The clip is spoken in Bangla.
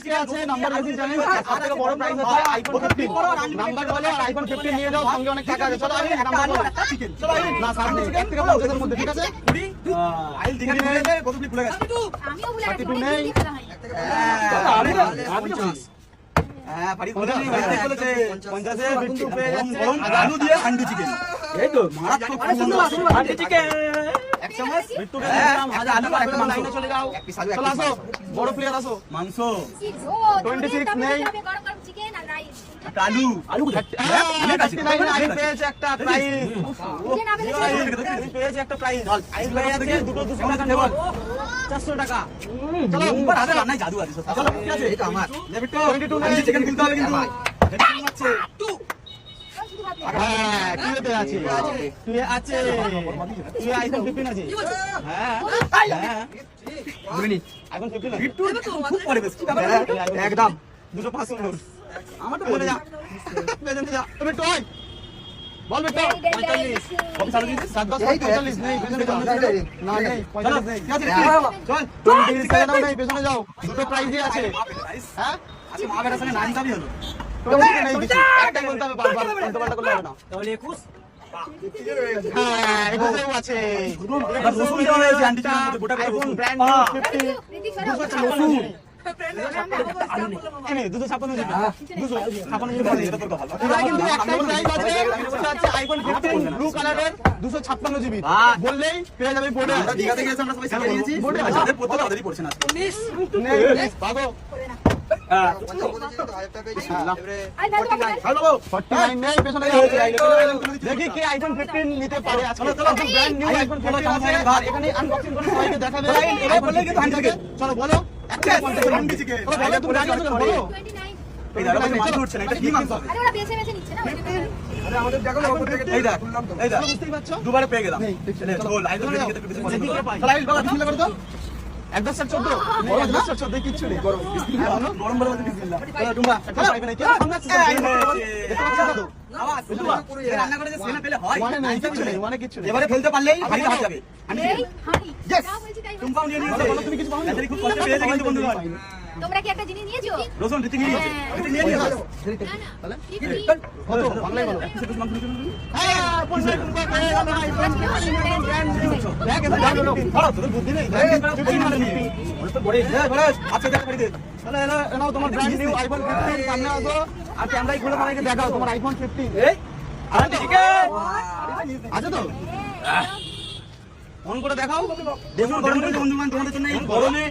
কে আছে নাম্বার বেশি জানেন সব থেকে বড় প্রাইস আছে আইফোন 15 নাম্বার বলে আর আইফোন 15 নিয়ে যাও সঙ্গে অনেক টাকা আছে চলো আমি নাম্বার বলো চলো না সামনে 1 থেকে 50 এর মধ্যে ঠিক আছে আইল দিকে নিয়ে যাবে কত ভুলে গেছে আমিও ভুলে গেছি 32 নেই হ্যাঁ পারি বলতে বলেছে 50 এ বিট্টু পেয়ে যাচ্ছে আলু দিয়ে হান্ডি চিকেন এই তো মারাত্মক হান্ডি চিকেন এক চামচ বিট্টু কে দিলাম আজ আলু আর একটা লাইনে চলে যাও চলো আসো বড় প্লেয়ার আসো মাংস 26 নেই গরম গরম চিকেন আর রাইস আলু আলু আমি পেয়েছি একটা প্রাইস আমি পেয়েছি একটা প্রাইস আইস ভাইয়া দেখে দুটো 200 টাকা নেব 400 টাকা চলো উপর হাতে রান্নায় জাদু আছে চলো ঠিক আছে এটা আমার লে বিট্টু 22 নেই চিকেন কিনতে হবে কিন্তু চিকেন আছে হ্যাঁ তুইতে আছে তুই আছে তুই আইফোন 15 আছে হ্যাঁ হ্যাঁ বুঝলি আইফোন 15 বিট্টু খুব পরে বেশ একদম 200 নোট আমার তো বলে যা বেজে যা তুমি টয় বল বেটা 45 কত সাড়ে 7 10 45 নেই পেছনে যাও না নেই 45 নেই চল 20 টাকা নাও নেই পেছনে যাও দুটো প্রাইসই আছে হ্যাঁ আচ্ছা মা বেটার সঙ্গে না দিতামই হলো তো নেই কিছু একটাই বলতে হবে বারবার উল্টো পাল্টা করলে হবে না তাহলে 21 হ্যাঁ এটাও আছে রসুন দেওয়া হয়েছে আন্টি চার মধ্যে গোটা রসুন ব্র্যান্ড নিউ 50 রসুন আইফোন 15 ব্লু কালারের 256 জিবি বললেই পেয়ে যাবে বোর্ডে দীঘাতে গেছে আমরা সবাই শিখে নিয়েছি বোর্ডে আমাদের পড়তে ওদেরই পড়ছে না 19 নেই ভাগো 49 নেই পেছনে দেখি কে আইফোন 15 নিতে পারে চলো চলো ব্র্যান্ড নিউ আইফোন 15 আছে এখানে আনবক্সিং করে সবাইকে দেখাবে এবার বললে কিন্তু হান্ডি থেকে চলো বলো একটা 50 হান্ডি থেকে বলো তুমি রাজি আছো বলো 29 এই দেখো মাংস উঠছে না এটা কি মাংস আরে ওরা বেছে বেছে নিচ্ছে না আরে আমাদের দেখো না উপর থেকে এই দেখ বুঝতেই পারছো দুবারে পেয়ে গেলাম চলো লাইভ দেখে দেখে বেশি পছন্দ চলো লাইভ বাবা বিসমিল্লাহ করে দাও 1014 কিচ্ছু নেই গরম গরম বলে বিসমিল্লাহ চলো টুম্বা একটা পাইবে নাকি সামনে আওয়াজ রান্না করে যে সেনা পেলে হয় মানে কিচ্ছু নেই এবারে ফেলতে পারলেই হাড়ি হাত যাবে আমি হাড়ি यस যা বলছি তাই টুম্বা নিয়ে নিয়েছে বলো তুমি কিছু পাওনি এত খুব কষ্ট পেয়েছে কিন্তু বন্ধুগণ তোমরা কি একটা জিনিস নিয়েছো রসুন দিতে নিয়ে নিয়েছে দিতে নিয়ে নিয়েছে তাহলে কত বাংলায় বলো হ্যাঁ বলবে টুম্বা পেয়ে গেল আইফোন ব্র্যান্ড নিউ দেখ এটা জানো লোক ধরো তোর বুদ্ধি নেই তো বড় আচ্ছা দেখা করে দে চলো এনাও তোমার ব্র্যান্ড নিউ আইফোন 15 সামনে আসো আর ক্যামেরাই খুলে আমাকে দেখাও তোমার আইফোন 15 এই আরে ঠিক আছে তো অন করে দেখাও দেখুন গরম করে বন্ধুগণ তোমাদের জন্য এই গরমে